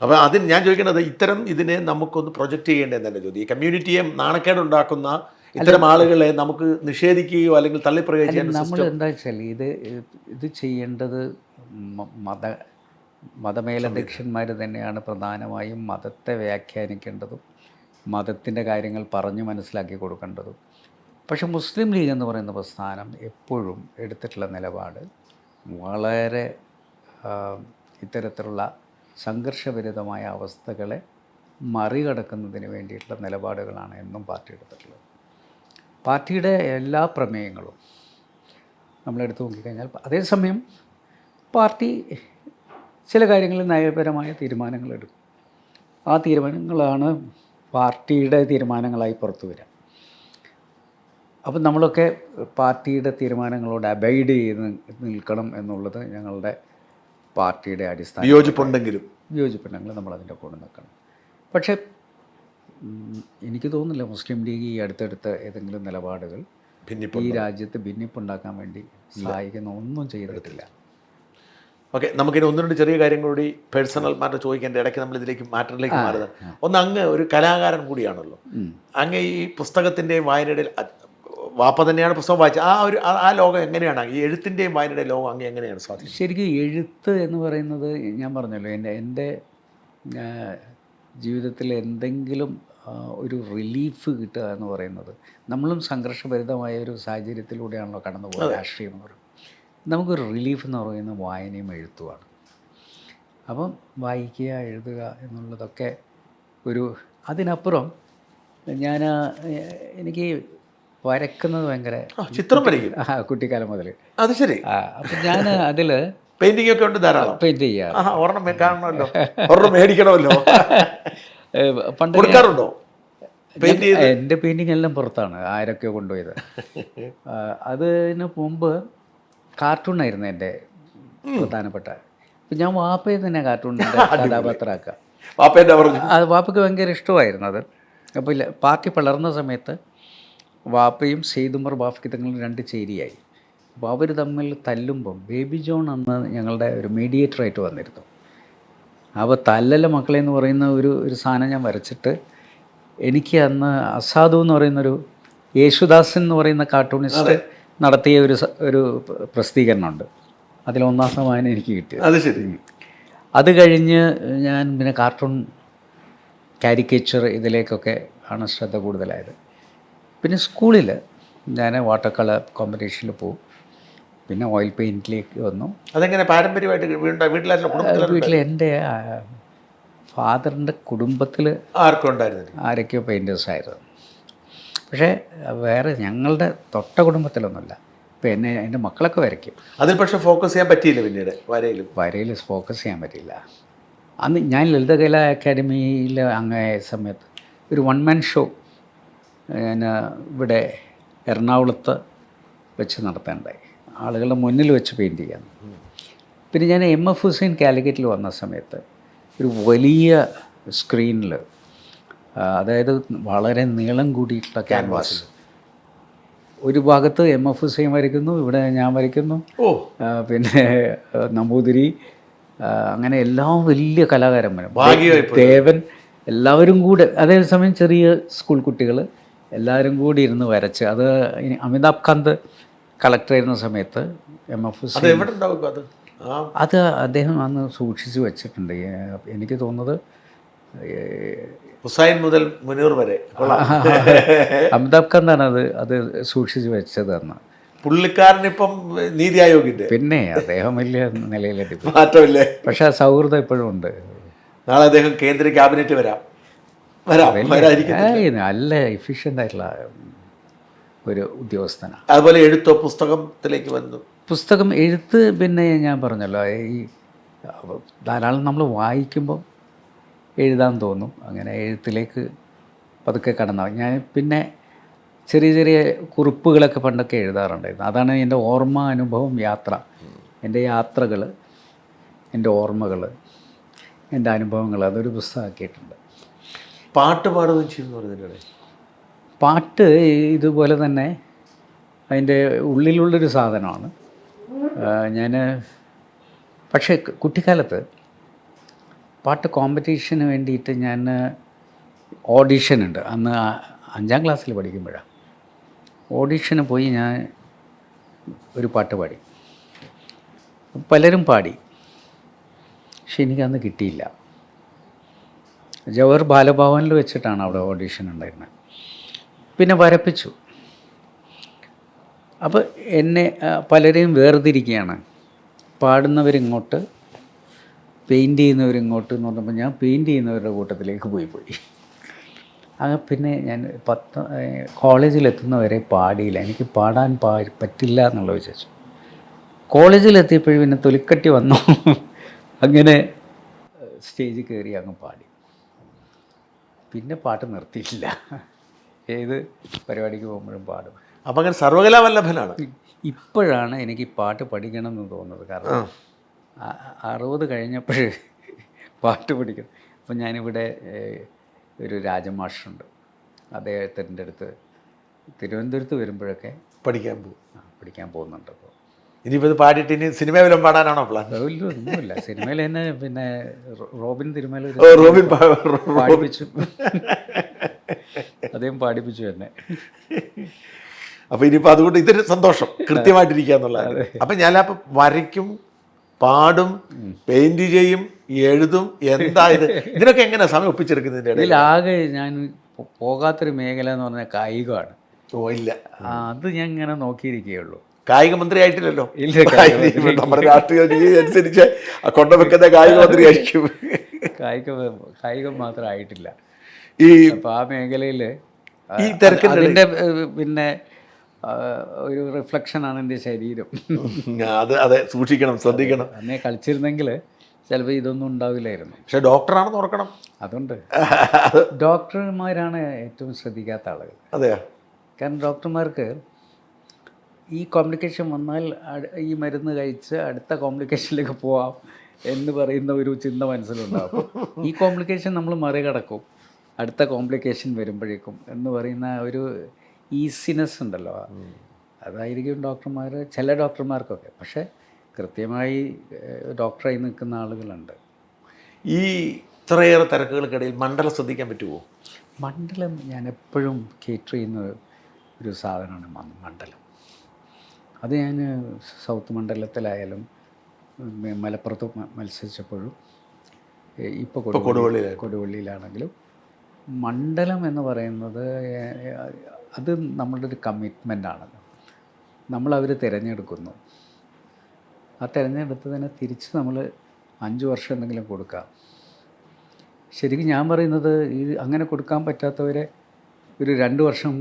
അപ്പോൾ അതിന് ഞാൻ ചോദിക്കുന്നത്, ഇത്തരം ഇതിനെ നമുക്കൊന്ന് പ്രൊജക്റ്റ് ചെയ്യേണ്ടതെന്നെ ചോദ്യം. ഈ കമ്മ്യൂണിറ്റിയെ നാണക്കേടുണ്ടാക്കുന്ന ഇത്തരം ആളുകളെ നമുക്ക് നിഷേധിക്കുകയോ അല്ലെങ്കിൽ തള്ളിപ്പറയുകയോ ചെയ്യാൻ നമ്മൾ എന്താ വെച്ചാൽ ഇത് ചെയ്യേണ്ടത് മതമേലധ്യക്ഷന്മാർ തന്നെയാണ് പ്രധാനമായും മതത്തെ വ്യാഖ്യാനിക്കേണ്ടതും മതത്തിൻ്റെ കാര്യങ്ങൾ പറഞ്ഞു മനസ്സിലാക്കി കൊടുക്കേണ്ടതും. പക്ഷെ മുസ്ലിം ലീഗ് എന്ന് പറയുന്ന പ്രസ്ഥാനം എപ്പോഴും എടുത്തിട്ടുള്ള നിലപാട് വളരെ ഇത്തരത്തിലുള്ള സംഘർഷഭരിതമായ അവസ്ഥകളെ മറികടക്കുന്നതിന് വേണ്ടിയിട്ടുള്ള നിലപാടുകളാണ് എന്നും പാർട്ടി എടുത്തിട്ടുള്ളത്. പാർട്ടിയുടെ എല്ലാ പ്രമേയങ്ങളും നമ്മളെടുത്ത് നോക്കിക്കഴിഞ്ഞാൽ, അതേസമയം പാർട്ടി ചില കാര്യങ്ങളിൽ നയപരമായ തീരുമാനങ്ങളെടുക്കും. ആ തീരുമാനങ്ങളാണ് പാർട്ടിയുടെ തീരുമാനങ്ങളായി പുറത്തു വരിക. അപ്പം നമ്മളൊക്കെ പാർട്ടിയുടെ തീരുമാനങ്ങളോട് അബൈഡ് ചെയ്ത് നിൽക്കണം എന്നുള്ളത് ഞങ്ങളുടെ പാർട്ടിയുടെ അടിസ്ഥാന വിയോജിപ്പുണ്ടെങ്കിൽ നമ്മളതിൻ്റെ കൂടെ നിൽക്കണം. പക്ഷേ എനിക്ക് തോന്നുന്നില്ല മുസ്ലിം ലീഗ് ഈ അടുത്തടുത്ത ഏതെങ്കിലും നിലപാടുകൾ ഈ രാജ്യത്ത് ഭിന്നിപ്പുണ്ടാക്കാൻ വേണ്ടി സഹായിക്കുന്ന ഒന്നും ചെയ്തിട്ടില്ല. ഓക്കെ, നമുക്കിനി ഒന്ന് രണ്ട് ചെറിയ കാര്യം കൂടി പേഴ്സണൽ മാറ്റർ ചോദിക്കേണ്ട ഇടയ്ക്ക് നമ്മൾ ഇതിലേക്ക് മാറ്ററിലേക്ക് മാറുന്നത്. ഒന്ന്, അങ്ങ് ഒരു കലാകാരൻ കൂടിയാണല്ലോ. അങ്ങ് ഈ പുസ്തകത്തിൻ്റെയും വായനയുടെയും, വാപ്പ തന്നെയാണ് പുസ്തകം വായിച്ചത്, ആ ലോകം എങ്ങനെയാണ് ഈ എഴുത്തിൻ്റെയും വായനയുടെയും ലോകം അങ്ങ് എങ്ങനെയാണ് സ്വാധീനം? ശരിക്കും എഴുത്ത് എന്ന് പറയുന്നത് ഞാൻ പറഞ്ഞല്ലോ, എൻ്റെ ജീവിതത്തിൽ എന്തെങ്കിലും ഒരു റിലീഫ് കിട്ടുക എന്ന് പറയുന്നത്, നമ്മളും സംഘർഷഭരിതമായ ഒരു സാഹചര്യത്തിലൂടെയാണല്ലോ കടന്നു പോകുന്നത്. രാഷ്ട്രീയം എന്ന് പറയുന്നത് നമുക്കൊരു റിലീഫ് എന്ന് പറയുന്നത് വായനയും എഴുത്തുമാണ്. അപ്പം വായിക്കുക, എഴുതുക എന്നുള്ളതൊക്കെ അതിനപ്പുറം എനിക്ക് വരക്കുന്നത് ഭയങ്കര, ചിത്രം വരയ്ക്കും കുട്ടിക്കാലം മുതൽ. അത് ശരി. അപ്പം ഞാൻ അതിൽ പെയിന്റിംഗ് ഒക്കെ ഉണ്ട്, ധാരാളം പെയിന്റ് ചെയ്യാം. ഒരെണ്ണം കാണണമല്ലോ, ഒരെണ്ണം മേടിക്കണമല്ലോ. പണ്ട് കൊടുക്കാറുണ്ടോ? എൻ്റെ പെയിൻറ്റിങ് എല്ലാം പുറത്താണ്, ആരൊക്കെയോ കൊണ്ടുപോയത്. അതിന് മുമ്പ് കാർട്ടൂണായിരുന്നു എൻ്റെ പ്രധാനപ്പെട്ട. അപ്പം ഞാൻ വാപ്പയെ തന്നെ കാർട്ടൂണിൻ്റെ കഥാപാത്രമാക്കുക. അത് വാപ്പയ്ക്ക് ഭയങ്കര ഇഷ്ടമായിരുന്നു അത്. അപ്പോൾ പാർട്ടി പിളർന്ന സമയത്ത് വാപ്പയും സെയ്ദുമർ ബാഫയ്ക്ക് തങ്ങൾ രണ്ട് ചേരിയായി. അപ്പോൾ അവർ തമ്മിൽ തല്ലുമ്പം ബേബി ജോൺ അന്ന് ഞങ്ങളുടെ ഒരു മീഡിയേറ്ററായിട്ട് വന്നിരുന്നു. അപ്പോൾ തല്ലല്ല മക്കളെ എന്ന് പറയുന്ന ഒരു സാധനം ഞാൻ വരച്ചിട്ട്, എനിക്ക് അന്ന് അസാധു എന്ന് പറയുന്നൊരു യേശുദാസൻ എന്ന് പറയുന്ന കാർട്ടൂണിസ്റ്റ് നടത്തിയ ഒരു പ്രസിദ്ധീകരണമുണ്ട്. അതിലൊന്നാം സമ്മാനം എനിക്ക് കിട്ടിയത്. അത് ശരി. അത് കഴിഞ്ഞ് ഞാൻ പിന്നെ കാർട്ടൂൺ, കാരിക്കേച്ചർ ഇതിലേക്കൊക്കെ ആണ് ശ്രദ്ധ കൂടുതലായത്. പിന്നെ സ്കൂളിൽ ഞാൻ വാട്ടർ കളർ കോമ്പറ്റീഷനിൽ പോകും. പിന്നെ ഓയിൽ പെയിൻറ്റിലേക്ക് വന്നു. അതെങ്ങനെ പാരമ്പര്യമായിട്ട് വീട്ടിൽ എൻ്റെ ഫാദറിൻ്റെ കുടുംബത്തിൽ ആരൊക്കെയോ പെയിൻറ്റേഴ്സായിരുന്നു. പക്ഷേ വേറെ ഞങ്ങളുടെ തൊട്ട കുടുംബത്തിലൊന്നുമില്ല. ഇപ്പോൾ എൻ്റെ മക്കളൊക്കെ വരയ്ക്കും. അതിൽ പക്ഷേ ഫോക്കസ് ചെയ്യാൻ പറ്റിയില്ല. പിന്നീട് വരയിൽ ഫോക്കസ് ചെയ്യാൻ പറ്റിയില്ല. അന്ന് ഞാൻ ലളിതകലാ അക്കാദമിയിൽ അങ്ങായ സമയത്ത് ഒരു 1 man ഷോ ഞാൻ ഇവിടെ എറണാകുളത്ത് വെച്ച് നടത്തേണ്ടായി. ആളുകളുടെ മുന്നിൽ വെച്ച് പെയിൻറ്റ് ചെയ്യാൻ. പിന്നെ ഞാൻ MF ഹുസൈൻ കാലിക്കറ്റിൽ വന്ന സമയത്ത് ഒരു വലിയ സ്ക്രീനിൽ, അതായത് വളരെ നീളം കൂടിയിട്ടുള്ള ക്യാൻവാസ്, ഒരു ഭാഗത്ത് MF ഹുസൈൻ വരയ്ക്കുന്നു, ഇവിടെ ഞാൻ വരയ്ക്കുന്നു, പിന്നെ നമ്പൂതിരി, അങ്ങനെ എല്ലാം വലിയ കലാകാരന്മാരും, ദേവൻ, എല്ലാവരും കൂടെ, അതേസമയം ചെറിയ സ്കൂൾ കുട്ടികൾ എല്ലാവരും കൂടി ഇരുന്ന് വരച്ച്. അത് അമിതാഭ് കാന്ത് കളക്ടറായിരുന്ന സമയത്ത് MF ഹുസൈൻ അത് അദ്ദേഹം അന്ന് സൂക്ഷിച്ച് വെച്ചിട്ടുണ്ട്. എനിക്ക് തോന്നുന്നത് ഹുസൈൻ മുതൽ മുനീർ വരെ അമിതാഭ് കാന്താണ് അത് സൂക്ഷിച്ച് വെച്ചത് അന്ന്. പുള്ളിക്കാരനിപ്പം നീതി ആയോഗിന്റെ പിന്നെ അദ്ദേഹം വലിയ നിലയിലെത്തി മാറ്റമില്ലേ. പക്ഷെ ആ സൗഹൃദം ഇപ്പോഴും ഉണ്ട്. നാളെ അദ്ദേഹം കേന്ദ്ര ക്യാബിനറ്റ് വരാം. നല്ല എഫിഷ്യൻ്റ് ആയിട്ടുള്ള ഒരു ഉദ്യോഗസ്ഥനാണ്. അതുപോലെ എഴുത്തോ പുസ്തകത്തിലേക്ക് വന്നു. പുസ്തകം എഴുത്ത് പിന്നെ ഞാൻ പറഞ്ഞല്ലോ, ഈ ധാരാളം നമ്മൾ വായിക്കുമ്പോൾ എഴുതാൻ തോന്നും. അങ്ങനെ എഴുത്തിലേക്ക് പതുക്കെ കടന്നു. ഞാൻ പിന്നെ ചെറിയ ചെറിയ കുറിപ്പുകളൊക്കെ പണ്ടൊക്കെ എഴുതാറുണ്ടായിരുന്നു. അതാണ് എൻ്റെ ഓർമ്മ, അനുഭവം, യാത്ര. എൻ്റെ യാത്രകൾ, എൻ്റെ ഓർമ്മകൾ, എൻ്റെ അനുഭവങ്ങൾ, അതൊരു പുസ്തകമാക്കിയിട്ടുണ്ട്. പാട്ട് പാടുകയും ചെയ്യുന്നു പറഞ്ഞില്ലേ? പാട്ട് ഇതുപോലെ തന്നെ അതിൻ്റെ ഉള്ളിലുള്ളൊരു സാധനമാണ്. ഞാൻ പക്ഷേ കുട്ടിക്കാലത്ത് പാട്ട് കോമ്പറ്റീഷന് വേണ്ടിയിട്ട് ഞാൻ ഓഡിഷൻ ഉണ്ട്. അന്ന് 5ാം ക്ലാസ്സിൽ പഠിക്കുമ്പോഴാണ് ഓഡിഷന് പോയി. ഞാൻ ഒരു പാട്ട് പാടി, പലരും പാടി, പക്ഷെ എനിക്കന്ന് കിട്ടിയില്ല. ജവഹർ ബാലഭവനിൽ വെച്ചിട്ടാണ് അവിടെ ഓഡിഷൻ ഉണ്ടായിരുന്നത്. പിന്നെ വരപ്പിച്ചു. അപ്പോൾ എന്നെ പലരെയും വേർതിരിക്കുകയാണ്. പാടുന്നവരിങ്ങോട്ട്, പെയിൻറ്റ് ചെയ്യുന്നവരിങ്ങോട്ട് എന്ന് പറഞ്ഞപ്പോൾ ഞാൻ പെയിൻറ്റ് ചെയ്യുന്നവരുടെ കൂട്ടത്തിലേക്ക് പോയി. പിന്നെ ഞാൻ കോളേജിലെത്തുന്നവരെ പാടിയില്ല. എനിക്ക് പാടാൻ പറ്റില്ല എന്നുള്ള വിചാരിച്ചു. കോളേജിലെത്തിയപ്പോഴും പിന്നെ തൊലിക്കട്ടി വന്നു. അങ്ങനെ സ്റ്റേജിൽ കയറി അങ്ങ് പാടി. പിന്നെ പാട്ട് നിർത്തിയില്ല. ഏത് പരിപാടിക്ക് പോകുമ്പോഴും പാടും. അപ്പം അങ്ങനെ സർവകലാവല്ലഭനാണ്. ഇപ്പോഴാണ് എനിക്ക് പാട്ട് പഠിക്കണം എന്ന് തോന്നുന്നത്. കാരണം 60 കഴിഞ്ഞപ്പോൾ പാട്ട് പഠിക്കണം. അപ്പം ഞാനിവിടെ ഒരു രാജമാഷുണ്ട്, അദ്ദേഹത്തിൻ്റെ അടുത്ത് തിരുവനന്തപുരത്ത് വരുമ്പോഴൊക്കെ പഠിക്കാൻ പോകുന്നുണ്ട്. അപ്പോൾ ഇനിയിപ്പോൾ ഇത് പാടിയിട്ട് ഇനി സിനിമ വല്ലതും പാടാനാണോ പ്ലാൻ? ഒന്നുമില്ല, സിനിമയിൽ തന്നെ പിന്നെ റോബിൻ തിരുമല പാടിപ്പിച്ചു. അദ്ദേഹം പാടിപ്പിച്ചു എന്നെ. അപ്പോൾ ഇനിയിപ്പോൾ അതുകൊണ്ട് ഇതൊരു സന്തോഷം, കൃത്യമായിട്ടിരിക്കുക എന്നുള്ളത്. അപ്പം ഞാനപ്പോൾ വരയ്ക്കും, പാടും, പെയിൻറ് ചെയ്യും, എഴുതും. എന്താ ഇത്? ഇതിനൊക്കെ എങ്ങനെയാണ് സമയം ഒപ്പിച്ചെടുക്കുന്നതിൻ്റെ ഇടയിൽ? ആകെ ഞാൻ പോകാത്തൊരു മേഖല എന്ന് പറഞ്ഞാൽ കായികമാണ്. ഇല്ല, അത് ഞാൻ ഇങ്ങനെ നോക്കിയിരിക്കുകയുള്ളൂ. കായിക മന്ത്രി ആയിട്ടില്ലല്ലോ. നമ്മുടെ രാഷ്ട്രീയ രീതി അനുസരിച്ച് കൊണ്ടുവെക്കുന്ന കായിക മന്ത്രി ആയിരിക്കും. കായികം മാത്രം ആയിട്ടില്ല. ഈ അപ്പോൾ ആ മേഖലയിൽ ഈ തിരക്കിൻ്റെ അതിൻ്റെ പിന്നെ ഒരു റിഫ്ലക്ഷനാണ് എൻ്റെ ശരീരം. അതെ, സൂക്ഷിക്കണം, ശ്രദ്ധിക്കണം. അന്നേ കളിച്ചിരുന്നെങ്കിൽ ചിലപ്പോൾ ഇതൊന്നും ഉണ്ടാവില്ലായിരുന്നു. പക്ഷെ ഡോക്ടറാണെന്ന് ഓർക്കണം. അതുകൊണ്ട് ഡോക്ടർമാരാണ് ഏറ്റവും ശ്രദ്ധിക്കാത്ത ആളുകൾ. അതെയോ? കാരണം ഡോക്ടർമാർക്ക് ഈ കോംപ്ലിക്കേഷൻ വന്നാൽ ഈ മരുന്ന് കഴിച്ച് അടുത്ത കോംപ്ലിക്കേഷനിലേക്ക് പോവാം എന്ന് പറയുന്ന ഒരു ചിന്ത മനസ്സിലുണ്ടാകും. ഈ കോംപ്ലിക്കേഷൻ നമ്മൾ മറികടക്കും അടുത്ത കോംപ്ലിക്കേഷൻ വരുമ്പോഴേക്കും എന്ന് പറയുന്ന ഒരു ഈസിനെസ് ഉണ്ടല്ലോ, അതായിരിക്കും ഡോക്ടർമാർ, ചില ഡോക്ടർമാർക്കൊക്കെ. പക്ഷേ കൃത്യമായി ഡോക്ടറായി നിൽക്കുന്ന ആളുകളുണ്ട്. ഈ ഇത്രയേറെ തിരക്കുകൾക്കിടയിൽ മണ്ഡലം ശ്രദ്ധിക്കാൻ പറ്റുമോ? മണ്ഡലം ഞാൻ എപ്പോഴും കേറ്റർ ചെയ്യുന്ന ഒരു സാധനമാണ് മണ്ഡലം. അത് ഞാൻ സൗത്ത് മണ്ഡലത്തിലായാലും മലപ്പുറത്ത് മത്സരിച്ചപ്പോഴും ഇപ്പോൾ കൊടുവള്ളിയിലാണെങ്കിലും മണ്ഡലം എന്ന് പറയുന്നത് അത് നമ്മളുടെ ഒരു കമ്മിറ്റ്മെൻ്റാണല്ലോ. നമ്മളവർ തിരഞ്ഞെടുക്കുന്നു. ആ തിരഞ്ഞെടുത്തതിനെ തിരിച്ച് നമ്മൾ 5 വർഷം എന്തെങ്കിലും കൊടുക്കാം. ശരിക്കും ഞാൻ പറയുന്നത് അങ്ങനെ കൊടുക്കാൻ പറ്റാത്തവരെ ഒരു 2 വർഷം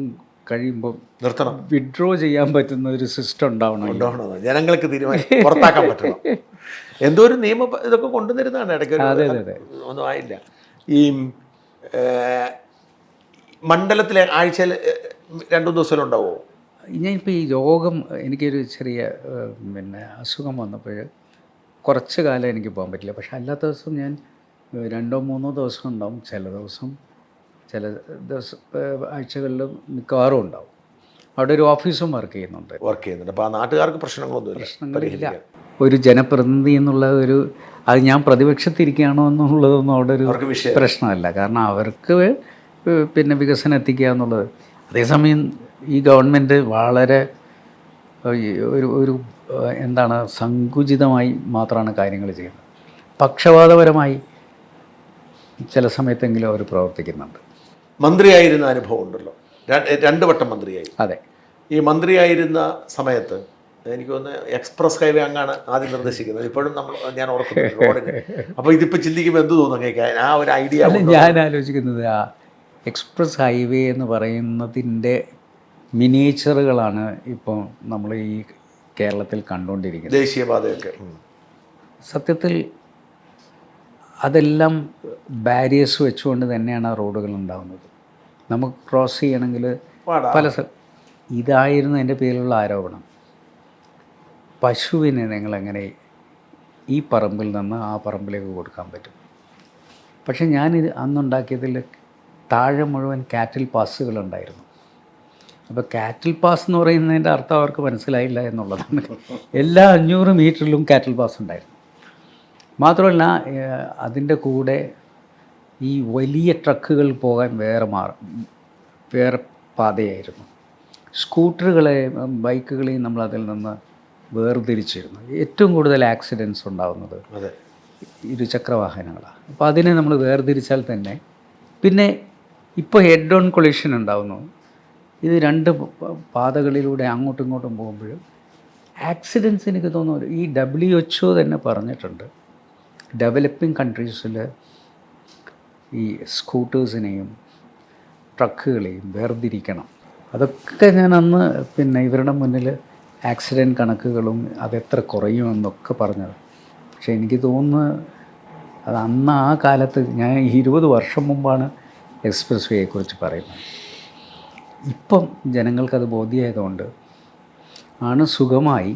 കഴിയുമ്പോൾ നിർത്തണം, വിഡ്രോ ചെയ്യാൻ പറ്റുന്ന ഒരു സിസ്റ്റം ഉണ്ടാവണം. ജനങ്ങൾക്ക് തീരുമാനം പുറത്താക്കാൻ പറ്റണം. എന്തോ ഒരു നിയമം ഇതൊക്കെ കൊണ്ടുവരുന്നതാണ് ഇടയ്ക്ക്. അതെ ഒന്നും ആയില്ല. ഈ മണ്ഡലത്തിലെ ആഴ്ചയിൽ 2-3 ദിവസം ഉണ്ടാവുമോ? ഞാനിപ്പോൾ ഈ രോഗം എനിക്കൊരു ചെറിയ പിന്നെ അസുഖം വന്നപ്പോൾ കുറച്ച് കാലം എനിക്ക് പോകാൻ പറ്റില്ല. പക്ഷെ അല്ലാത്ത ദിവസം ഞാൻ 2-3 ദിവസം ഉണ്ടാവും. ചില ദിവസം ചില ആഴ്ചകളിൽ മിക്കവാറും ഉണ്ടാവും. അവിടെ ഒരു ഓഫീസും വർക്ക് ചെയ്യുന്നുണ്ട്. അപ്പോൾ ആ നാട്ടുകാർക്ക് പ്രശ്നങ്ങളില്ല. ഒരു ജനപ്രതിനിധി എന്നുള്ള ഒരു അത് ഞാൻ പ്രതിപക്ഷത്തിരിക്കുകയാണോ എന്നുള്ളതൊന്നും അവിടെ ഒരു പ്രശ്നമല്ല. കാരണം അവർക്ക് പിന്നെ വികസനം എത്തിക്കുക എന്നുള്ളത്. അതേസമയം ഈ ഗവൺമെൻറ് വളരെ ഒരു എന്താണ് സങ്കുചിതമായി മാത്രമാണ് കാര്യങ്ങൾ ചെയ്യുന്നത്. പക്ഷപാതപരമായി ചില സമയത്തെങ്കിലും അവർ പ്രവർത്തിക്കുന്നുണ്ട്. മന്ത്രിയായിരുന്ന അനുഭവം ഉണ്ടല്ലോ, 2 വട്ടം മന്ത്രിയായി. അതെ. ഈ മന്ത്രിയായിരുന്ന സമയത്ത് എനിക്ക് തോന്നുന്നു എക്സ്പ്രസ് ഹൈവേ അങ്ങാണ് ആദ്യം നിർദ്ദേശിക്കുന്നത്. ഇപ്പോഴും ഞാൻ ഓർക്കുന്നു റോഡിന്. അപ്പോൾ ഇതിപ്പോൾ ചിന്തിക്കുമ്പോൾ എന്ത് തോന്നുന്നു കേൾക്കാൻ ആ ഒരു ഐഡിയ? ഞാൻ ആലോചിക്കുന്നത് ആ എക്സ്പ്രസ് ഹൈവേ എന്ന് പറയുന്നതിൻ്റെ മിനിയേച്ചറുകളാണ് ഇപ്പോൾ നമ്മൾ ഈ കേരളത്തിൽ കണ്ടുകൊണ്ടിരിക്കുന്നത്. ദേശീയപാതയൊക്കെ സത്യത്തിൽ അതെല്ലാം ബാരിയേഴ്സ് വെച്ചുകൊണ്ട് തന്നെയാണ് ആ റോഡുകൾ ഉണ്ടാകുന്നത്. നമുക്ക് ക്രോസ് ചെയ്യണമെങ്കിൽ പല ഇതായിരുന്നു എൻ്റെ പേരിലുള്ള ആരോപണം. പശുവിനെ നിങ്ങളെങ്ങനെ ഈ പറമ്പിൽ നിന്ന് ആ പറമ്പിലേക്ക് കൊടുക്കാൻ പറ്റും? പക്ഷേ ഞാനിത് അന്നുണ്ടാക്കിയതിൽ താഴെ മുഴുവൻ കാറ്റിൽ പാസുകളുണ്ടായിരുന്നു. അപ്പോൾ കാറ്റിൽ പാസ് എന്ന് പറയുന്നതിൻ്റെ അർത്ഥം അവർക്ക് മനസ്സിലായില്ല എന്നുള്ളതാണ്. എല്ലാ 500 മീറ്ററിലും കാറ്റിൽ പാസ് ഉണ്ടായിരുന്നു. മാത്രമല്ല അതിൻ്റെ കൂടെ ഈ വലിയ ട്രക്കുകൾ പോകാൻ വേറെ പാതയായിരുന്നു. സ്കൂട്ടറുകളെ ബൈക്കുകളെയും നമ്മൾ അതിൽ നിന്ന് വേർതിരിച്ചിരുന്നു. ഏറ്റവും കൂടുതൽ ആക്സിഡൻറ്റ്സ് ഉണ്ടാകുന്നത് ഇരുചക്ര വാഹനങ്ങളാണ്. അപ്പോൾ അതിനെ നമ്മൾ വേർതിരിച്ചാൽ തന്നെ പിന്നെ ഇപ്പോൾ ഹെഡ് ഓൺ കൊളിഷൻ ഉണ്ടാകുന്നു. ഇത് 2 പാതകളിലൂടെ അങ്ങോട്ടും ഇങ്ങോട്ടും പോകുമ്പോഴും ആക്സിഡൻറ്റ്സ് എനിക്ക് തോന്നുന്നു ഈ WHO തന്നെ പറഞ്ഞിട്ടുണ്ട്, ഡെവലപ്പിംഗ് കൺട്രീസിൽ ഈ സ്കൂട്ടേഴ്സിനെയും ട്രക്കുകളെയും വേർതിരിക്കണം. അതൊക്കെ ഞാൻ അന്ന് പിന്നെ ഇവരുടെ മുന്നിൽ ആക്സിഡൻറ്റ് കണക്കുകളും അതെത്ര കുറയുമെന്നൊക്കെ പറഞ്ഞത്. പക്ഷേ എനിക്ക് തോന്നുന്നു അത് അന്ന് ആ കാലത്ത് ഞാൻ 20 വർഷം മുമ്പാണ് എക്സ്പ്രസ് വേയെക്കുറിച്ച് പറയുന്നത്. ഇപ്പം ജനങ്ങൾക്കത് ബോധ്യമായതുകൊണ്ട് ആണ് സുഖമായി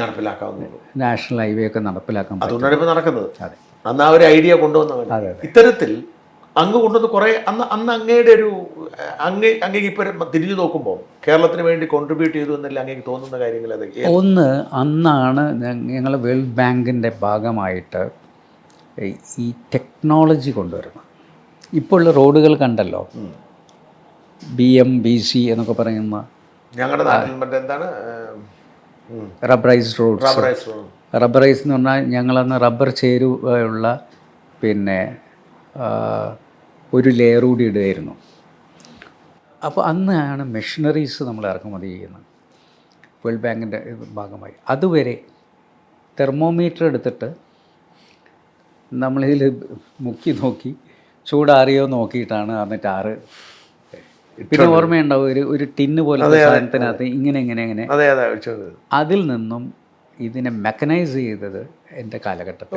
നടപ്പിലാക്കാവുന്നത്. നാഷണൽ ഹൈവേ ഒക്കെ നടപ്പിലാക്കാൻ നടക്കുന്നത്. അതെ, അന്ന് ആ ഒരു ഐഡിയ കൊണ്ടുവന്നത്. ഇത്തരത്തിൽ അങ്ങ് കൊണ്ടുവന്ന് കുറേ അന്ന് അങ്ങയുടെ ഒരു അങ്ങേക്ക് ഇപ്പം തിരിഞ്ഞു നോക്കുമ്പോൾ കേരളത്തിന് വേണ്ടി കോൺട്രിബ്യൂട്ട് ചെയ്തു എന്നല്ല അങ്ങേക്ക് തോന്നുന്ന കാര്യങ്ങൾ അതൊക്കെ? ഒന്ന്, അന്നാണ് ഞങ്ങൾ വേൾഡ് ബാങ്കിൻ്റെ ഭാഗമായിട്ട് ഈ ടെക്നോളജി കൊണ്ടുവരുന്നത്. ഇപ്പോൾ ഉള്ള റോഡുകൾ കണ്ടല്ലോ, BMBC എന്നൊക്കെ പറയുന്ന ഞങ്ങളുടെ നാട്ടിൽ മറ്റേ എന്താണ് റബ്ബറൈസ്ഡ് റോഡ്സ്. റബ്ബറൈസ് എന്ന് പറഞ്ഞാൽ ഞങ്ങളന്ന് റബ്ബർ ചേരുവയുള്ള പിന്നെ ഒരു ലെയർ കൂടി ഇടുകയായിരുന്നു. അപ്പോൾ അന്നാണ് മെഷീനറീസ് നമ്മൾ ഇറക്കുമതി ചെയ്യുന്നത് വേൾഡ് ബാങ്കിൻ്റെ ഭാഗമായി. അതുവരെ തെർമോമീറ്റർ എടുത്തിട്ട് നമ്മളിതിൽ മുക്കി നോക്കി ചൂടാറിയോ നോക്കിയിട്ടാണ് അന്ന് ടാറ്. പിന്നെ ഓർമ്മയുണ്ടാവും ഒരു ടിന്ന് പോലത്തെ സാധനത്തിനകത്ത് ഇങ്ങനെ അതിൽ നിന്നും ഇതിനെ മെക്കനൈസ് ചെയ്തത് എൻ്റെ കാലഘട്ടത്തിൽ.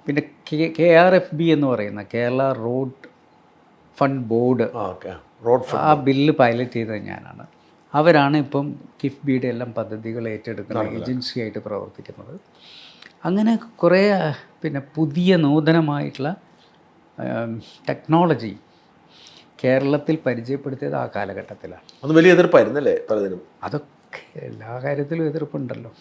പിന്നെ KRFB എന്ന് പറയുന്ന കേരള റോഡ് ഫണ്ട് ബോർഡ്, ആ ബില്ല് പൈലറ്റ് ചെയ്തത് ഞാനാണ്. അവരാണ് ഇപ്പം കിഫ്ബിയുടെ എല്ലാം പദ്ധതികൾ ഏറ്റെടുക്കുന്ന ഏജൻസിയായിട്ട് പ്രവർത്തിക്കുന്നത്. അങ്ങനെ കുറേ പിന്നെ പുതിയ നൂതനമായിട്ടുള്ള ടെക്നോളജി കേരളത്തിൽ പരിചയപ്പെടുത്തിയത് ആ കാലഘട്ടത്തിലാണ്. അത് വലിയ എതിർപ്പായിരുന്നല്ലേ പലതിനും? അതൊക്കെ എല്ലാ കാര്യത്തിലും എതിർപ്പുണ്ടല്ലോ.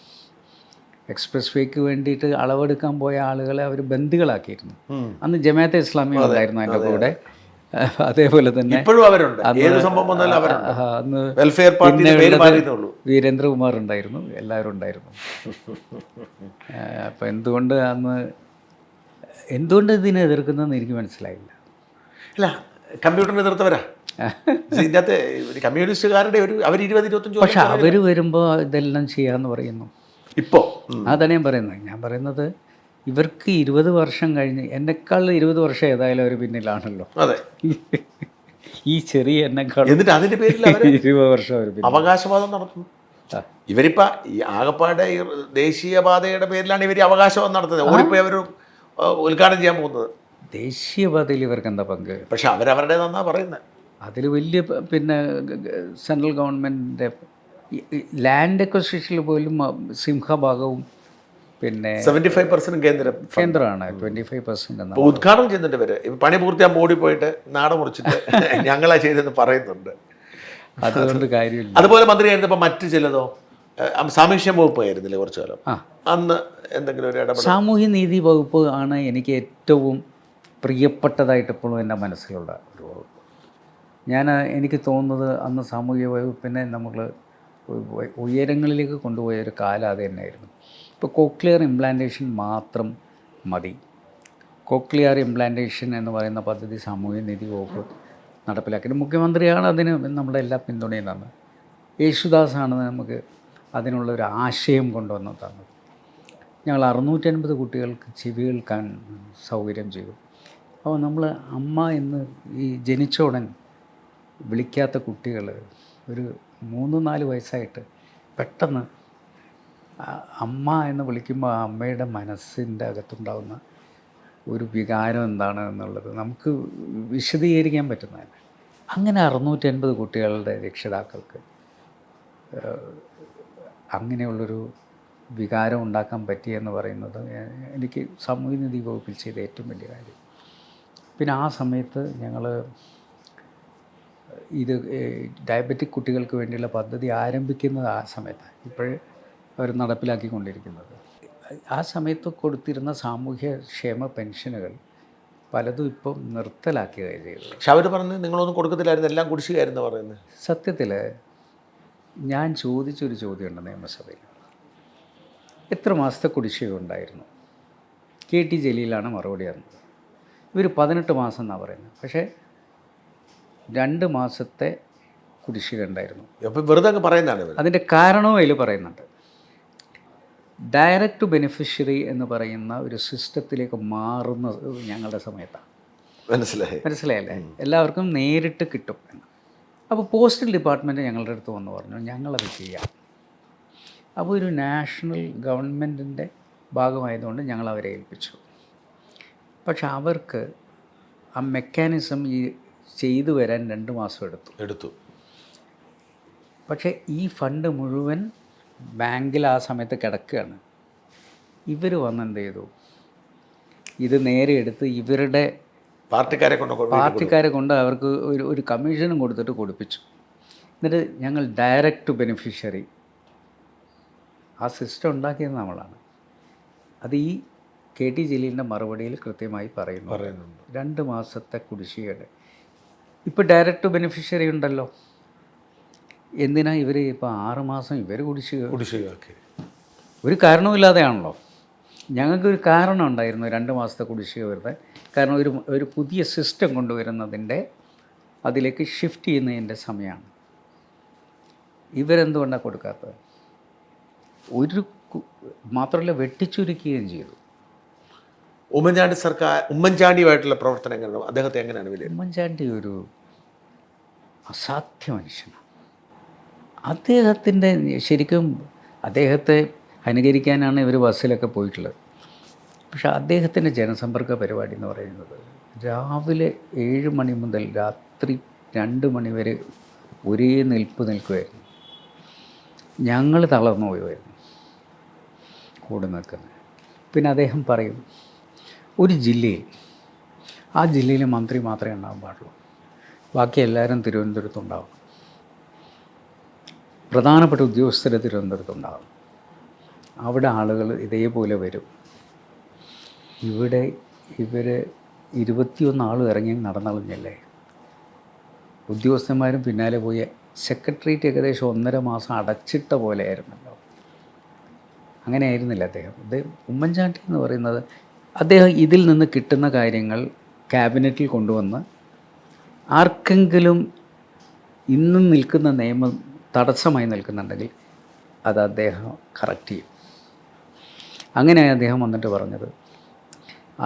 എക്സ്പ്രസ് വേക്ക് വേണ്ടിയിട്ട് അളവെടുക്കാൻ പോയ ആളുകളെ അവർ ബന്ദികളാക്കിയിരുന്നു. അന്ന് ജമാഅത്തെ ഇസ്ലാമി ഉണ്ടായിരുന്നു അതിൻ്റെ കൂടെ. അതേപോലെ തന്നെ അന്ന് വീരേന്ദ്രകുമാർ ഉണ്ടായിരുന്നു, എല്ലാവരും ഉണ്ടായിരുന്നു. അപ്പം എന്തുകൊണ്ട് ഇതിനെ എതിർക്കുന്നതെന്ന് എനിക്ക് മനസ്സിലായില്ല. അല്ല, കമ്പ്യൂട്ടറിനെ എതിർത്തവരാ ഇതിനകത്ത് കമ്മ്യൂണിസ്റ്റുകാരുടെ അവർ 20-25. പക്ഷെ അവർ വരുമ്പോൾ ഇതെല്ലാം ചെയ്യാമെന്ന് പറയുന്നു. ഇപ്പോൾ അതാണ് ഞാൻ പറയുന്നത് ഇവർക്ക് 20 വർഷം കഴിഞ്ഞ്, എന്നെക്കാൾ 20 വർഷം ഏതായാലും അവർ പിന്നിലാണല്ലോ. അതെ, ഈ ചെറിയ എന്നെക്കാൾ. എന്നിട്ട് അതിൻ്റെ പേരിൽ 20 വർഷം അവർ അവകാശവാദം നടത്തുന്നു. ഇവരിപ്പോൾ ഈ ആകപ്പാടെ ദേശീയപാതയുടെ പേരിലാണ് ഇവർ അവകാശവാദം നടത്തുന്നത്. ഓടിപ്പോയി അവർ ഉദ്ഘാടനം ചെയ്യാൻ പോകുന്നത്. ദേശീയപാതയിൽ ഇവർക്ക് എന്താ പങ്ക്? പക്ഷെ അവരവരുടെ നന്നാ പറയുന്നത്. അതിൽ വലിയ പിന്നെ സെൻട്രൽ ഗവൺമെൻറ്റിൻ്റെ ലാൻഡ് അക്വസിഷനിൽ പോലും സിംഹഭാഗവും പിന്നെ 75% കേന്ദ്രമാണ്. 25% എന്നാണ്. അപ്പോൾ ഉദ്ഘാടനം ചെയ്യുന്നുണ്ട് ഇവര്. പണി പൂർത്തിയാകുമ്പോൾ ഓടിപ്പോയിട്ട് നാട മുറിച്ചിട്ട് ഞങ്ങളാ ചെയ്തെന്ന് പറയുന്നുണ്ട്. അതുകൊണ്ട് കാര്യമില്ല. അതുപോലെ മന്ത്രിയായിരുന്നപ്പോൾ മറ്റു ചിലതോ സാമൂഹ്യ വകുപ്പ് ആയിരുന്നില്ലേ കുറച്ചു കാലം? അന്ന് എന്തെങ്കിലും ഒരു ഇടപെടൽ? സാമൂഹ്യ നീതി വകുപ്പ് ആണ് എനിക്ക് ഏറ്റവും പ്രിയപ്പെട്ടതായിട്ട് ഇപ്പോഴും എൻ്റെ മനസ്സിലുള്ള ഒരു വകുപ്പ്. എനിക്ക് തോന്നുന്നത് അന്ന് സാമൂഹ്യ വകുപ്പിനെ നമ്മൾ ഉയരങ്ങളിലേക്ക് കൊണ്ടുപോയ ഒരു കാലം അത് തന്നെയായിരുന്നു. ഇപ്പോൾ കോക്ലിയർ ഇംപ്ലാന്റേഷൻ മാത്രം മതി. കോക്ലിയർ ഇംപ്ലാന്റേഷൻ എന്ന് പറയുന്ന പദ്ധതി സാമൂഹ്യ നീതി വകുപ്പ് നടപ്പിലാക്കിയിട്ട് മുഖ്യമന്ത്രിയാണ് അതിന് നമ്മുടെ എല്ലാ പിന്തുണയും തന്നത്. യേശുദാസാണ് നമുക്ക് അതിനുള്ളൊരു ആശയം കൊണ്ടുവന്ന് തന്നത്. ഞങ്ങൾ 650 കുട്ടികൾക്ക് ചെവി കേൾക്കാൻ സൗകര്യം ചെയ്തു. അപ്പോൾ നമ്മൾ അമ്മ എന്ന് ഈ ജനിച്ച ഉടൻ വിളിക്കാത്ത കുട്ടികൾ ഒരു 3-4 വയസ്സായിട്ട് പെട്ടെന്ന് അമ്മ എന്ന് വിളിക്കുമ്പോൾ ആ അമ്മയുടെ മനസ്സിൻ്റെ അകത്തുണ്ടാകുന്ന ഒരു വികാരം എന്താണ് എന്നുള്ളത് നമുക്ക് വിശദീകരിക്കാൻ പറ്റുന്നതല്ല. അങ്ങനെ 650 കുട്ടികളുടെ രക്ഷിതാക്കൾക്ക് അങ്ങനെയുള്ളൊരു വികാരം ഉണ്ടാക്കാൻ പറ്റിയെന്ന് പറയുന്നത് എനിക്ക് സാമൂഹ്യനീതി വകുപ്പിൽ ചെയ്ത ഏറ്റവും വലിയ കാര്യം. പിന്നെ ആ സമയത്ത് ഞങ്ങൾ ഇത് ഡയബറ്റിക് കുട്ടികൾക്ക് വേണ്ടിയുള്ള പദ്ധതി ആരംഭിക്കുന്നത് ആ സമയത്താണ്. ഇപ്പോഴേ അവർ നടപ്പിലാക്കിക്കൊണ്ടിരിക്കുന്നത്. ആ സമയത്ത് കൊടുത്തിരുന്ന സാമൂഹ്യക്ഷേമ പെൻഷനുകൾ പലതും ഇപ്പം നിർത്തലാക്കുകയാണ് ചെയ്തത്. പക്ഷെ അവർ പറഞ്ഞ് നിങ്ങളൊന്നും കൊടുക്കത്തില്ലായിരുന്നു, എല്ലാം കുടിശ്ശികയായിരുന്നു പറയുന്നത്. സത്യത്തിൽ ഞാൻ ചോദിച്ചൊരു ചോദ്യമുണ്ട് നിയമസഭയിൽ, എത്ര മാസത്തെ കുടിശ്ശിക ഉണ്ടായിരുന്നു? KT ജലീലാണ് മറുപടി തന്നത്. ഇവർ 18 മാസം എന്നാണ് പറയുന്നത്. പക്ഷേ 2 മാസത്തെ കുടിശ്ശിക ഉണ്ടായിരുന്നു. അപ്പം വെറുതെ അങ്ങ് പറയുന്നതാണ്. അതിൻ്റെ കാരണവും അതിൽ പറയുന്നുണ്ട്. ഡയറക്റ്റ് ബെനിഫിഷ്യറി എന്ന് പറയുന്ന ഒരു സിസ്റ്റത്തിലേക്ക് മാറുന്ന ഞങ്ങളുടെ സമയത്താണ്. മനസ്സിലായല്ലേ? എല്ലാവർക്കും നേരിട്ട് കിട്ടും എന്ന്. അപ്പോൾ പോസ്റ്റൽ ഡിപ്പാർട്ട്മെൻറ്റ് ഞങ്ങളുടെ അടുത്ത് വന്ന് പറഞ്ഞു ഞങ്ങളത് ചെയ്യാം. അപ്പോൾ ഒരു നാഷണൽ ഗവൺമെൻറ്റിൻ്റെ ഭാഗമായതുകൊണ്ട് ഞങ്ങൾ അവരെ ഏൽപ്പിച്ചു. പക്ഷെ അവർക്ക് ആ മെക്കാനിസം ഈ ചെയ്തു വരാൻ 2 മാസം എടുത്തു. പക്ഷേ ഈ ഫണ്ട് മുഴുവൻ ബാങ്കിൽ ആ സമയത്ത് കിടക്കുകയാണ്. ഇവർ വന്ന് എന്ത് ചെയ്തു, ഇത് നേരെ എടുത്ത് ഇവരുടെ പാർട്ടിക്കാരെ കൊണ്ട് അവർക്ക് ഒരു കമ്മീഷനും കൊടുത്തിട്ട് കൊടുപ്പിച്ചു. എന്നിട്ട് ഞങ്ങൾ ഡയറക്റ്റ് ബെനിഫിഷ്യറി ആ സിസ്റ്റം ഉണ്ടാക്കിയത് നമ്മളാണ്. അത് ഈ KT ജലീലിൻ്റെ മറുപടിയിൽ കൃത്യമായി പറയുന്നുണ്ട്. 2 മാസത്തെ കുടിശ്ശികയുടെ ഇപ്പോൾ ഡയറക്റ്റ് ബെനിഫിഷ്യറി ഉണ്ടല്ലോ. എന്തിനാ ഇവർ ഇപ്പോൾ 6 മാസം ഇവർ കുടിശ്ശികയാക്കി? ഒരു കാരണവുമില്ലാതെയാണല്ലോ. ഞങ്ങൾക്കൊരു കാരണം ഉണ്ടായിരുന്നു 2 മാസത്തെ കുടിശ്ശിക വരുന്നത്. കാരണം ഒരു പുതിയ സിസ്റ്റം കൊണ്ടുവരുന്നതിൻ്റെ അതിലേക്ക് ഷിഫ്റ്റ് ചെയ്യുന്നതിൻ്റെ സമയമാണ്. ഇവരെന്തുകൊണ്ടാണ് കൊടുക്കാത്തത്? മാത്രമല്ല വെട്ടിച്ചുരുക്കുകയും ചെയ്തു. ഉമ്മൻചാണ്ടിയുമായിട്ടുള്ള പ്രവർത്തനങ്ങൾ അദ്ദേഹത്തെ എങ്ങനെയാണ് വിലയിരുത്തുന്നത്? ഉമ്മൻചാണ്ടി ഒരു അസാധ്യ മനുഷ്യനാണ്. അദ്ദേഹത്തിൻ്റെ ശരിക്കും അദ്ദേഹത്തെ അനുകരിക്കാനാണ് ഇവർ ബസ്സിലൊക്കെ പോയിട്ടുള്ളത്. പക്ഷേ അദ്ദേഹത്തിൻ്റെ ജനസമ്പർക്ക പരിപാടി എന്ന് പറയുന്നത് രാവിലെ 7 മണി മുതൽ രാത്രി 2 മണി വരെ ഒരേ നിൽക്കുമായിരുന്നു. ഞങ്ങൾ തളർന്നു പോയുമായിരുന്നു കൂടെ നിൽക്കുന്നത്. പിന്നെ അദ്ദേഹം പറയും ഒരു ജില്ലയിൽ ആ ജില്ലയിലെ മന്ത്രി മാത്രമേ ഉണ്ടാകാൻ പാടുള്ളൂ, ബാക്കി എല്ലാവരും തിരുവനന്തപുരത്തുണ്ടാവും, പ്രധാനപ്പെട്ട ഉദ്യോഗസ്ഥരെ തിരുവനന്തപുരത്തുണ്ടാകും, അവിടെ ആളുകൾ ഇതേപോലെ വരും. ഇവിടെ ഇവർ 21 ആളും ഇറങ്ങി നടന്നളഞ്ഞല്ലേ. ഉദ്യോഗസ്ഥന്മാരും പിന്നാലെ പോയി. സെക്രട്ടേറിയറ്റ് ഏകദേശം 1.5 മാസം അടച്ചിട്ട പോലെ ആയിരുന്നല്ലോ. അങ്ങനെ ആയിരുന്നില്ല അദ്ദേഹം. ഉമ്മൻചാണ്ടി എന്ന് പറയുന്നത് അദ്ദേഹം ഇതിൽ നിന്ന് കിട്ടുന്ന കാര്യങ്ങൾ ക്യാബിനറ്റിൽ കൊണ്ടുവന്ന് ആർക്കെങ്കിലും ഇന്നും നിൽക്കുന്ന നിയമം തടസ്സമായി നിൽക്കുന്നുണ്ടെങ്കിൽ അത് അദ്ദേഹം കറക്റ്റ് ചെയ്യും. അങ്ങനെ അദ്ദേഹം വന്നിട്ട് പറഞ്ഞത്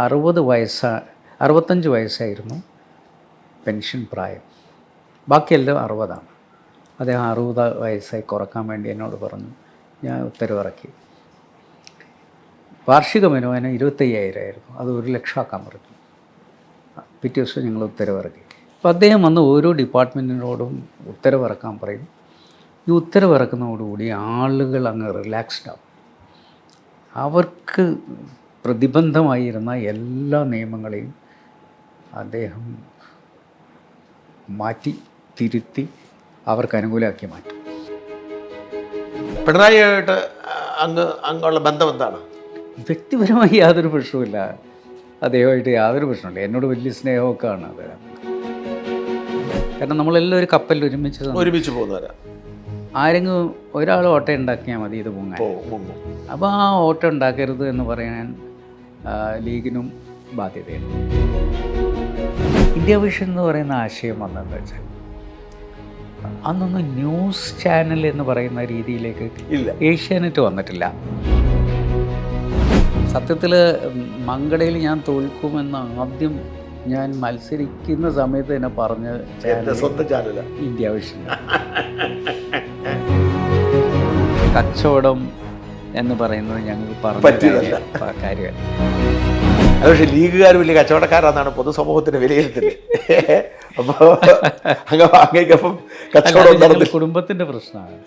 65 വയസ്സായിരുന്നു പെൻഷൻ പ്രായം, ബാക്കിയെല്ലാം 60ആണ്. അദ്ദേഹം 60 വയസ്സായി കുറക്കാൻ വേണ്ടി എന്നോട് പറഞ്ഞു. ഞാൻ ഉത്തരവിറക്കി. വാർഷിക വരുമാനം 25,000 ആയിരുന്നു, അത് 1 ലക്ഷം ആക്കാൻ പറഞ്ഞു. പിറ്റേ ദിവസം ഞങ്ങൾ ഉത്തരവിറക്കി. അപ്പോൾ അദ്ദേഹം വന്ന് ഓരോ ഡിപ്പാർട്ട്മെൻറ്റിനോടും ഉത്തരവിറക്കാൻ പറയും. ഈ ഉത്തരവിറക്കുന്നതോടുകൂടി ആളുകൾ അങ്ങ് റിലാക്സ്ഡ് ആവും. അവർക്ക് പ്രതിബന്ധമായിരുന്ന എല്ലാ നിയമങ്ങളെയും അദ്ദേഹം മാറ്റി തിരുത്തി അവർക്ക് അനുകൂലമാക്കി മാറ്റും. പിണറായിയായിട്ട് അങ്ങുള്ള ബന്ധം എന്താണ്? വ്യക്തിപരമായി യാതൊരു പ്രശ്നവുമില്ല, അദ്ദേഹമായിട്ട് യാതൊരു പ്രശ്നമില്ല. എന്നോട് വലിയ സ്നേഹമൊക്കെ ആണ് അദ്ദേഹം. കാരണം നമ്മളെല്ലാം ഒരു കപ്പലിൽ ഒരുമിച്ച് പോകുന്നവരാ. ആരെങ്കിലും ഒരാൾ ഓട്ടം ഉണ്ടാക്കിയാൽ മതി ഇത് പൊങ്ങാൻ. അപ്പോൾ ആ ഓട്ടം ഉണ്ടാക്കരുത് എന്ന് പറയാൻ ലീഗിനും ബാധ്യതയുണ്ട്. ഇന്ത്യ വിഷൻ എന്ന് പറയുന്ന ആശയം വന്നതെന്ന് വെച്ചാൽ അന്നൊന്നും ന്യൂസ് ചാനൽ എന്ന് പറയുന്ന രീതിയിലേക്ക് ഇല്ല, ഏഷ്യാനെറ്റ് വന്നിട്ടില്ല. സത്യത്തിൽ മങ്കടയിൽ ഞാൻ തോൽക്കുമെന്ന് ആദ്യം ഞാൻ മത്സരിക്കുന്ന സമയത്ത് തന്നെ പറഞ്ഞ സ്വന്തം ചാനല ഇന്ത്യ വിഷൻ. കച്ചവടം എന്ന് പറയുന്നത് ഞങ്ങൾക്ക് പറഞ്ഞ കാര്യമല്ല. അത് പക്ഷേ ലീഗുകാർ വലിയ കച്ചവടക്കാരാണെന്നാണ് പൊതുസമൂഹത്തിന് വിലയിരുത്തല്. അപ്പോൾ അങ്ങേക്കപ്പം കച്ചവടം കുടുംബത്തിൻ്റെ പ്രശ്നമാണ്.